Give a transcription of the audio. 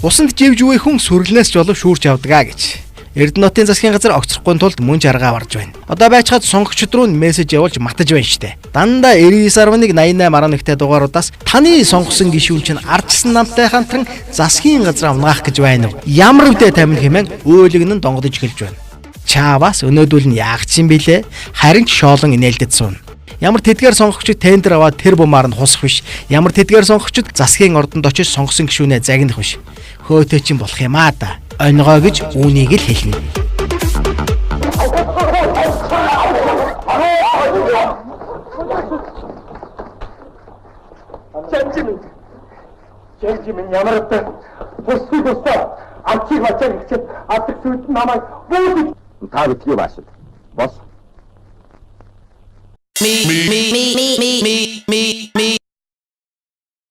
Усанд живж үе хүн сүрлэнээс ч болов шүүрч явдгаа гэж. Эрдэнэтийн засгийн газар огцрохгүй тулд мөн чаргаа барж байна. Одоо байцгаад сонгогчд руу мессеж явуулж матаж байна штэ. Дандаа 99.88 дугааруудаас таны сонгосон гишүүн чинь ардчсан намтай хамтран засгийн газар амгаах гэж байна уу? Ямар үдэ тамин хэмээн өөлгөн нь донгодож эхэлж байна. Чаавас өнөөдөл нь яах чинь бэлээ? Харин ч шоолон инээлдэд суун. Ямар тэдгээр сонгогчид тендер аваад тэр бумаар нь хусах биш. Ямар тэдгээр сонгогчид засгийн ордонд очиж сонгосон гишүүнээ загнах биш. Хөөтөө чинь болох юм аа да. Оногоо гэж үүнийг л хэлнэ. Жижиг ямар бэ? Бүсгүй босоо. Ачиг бачаа гэж атг сүд намайг бууж та битгий бааш. Бос. Me.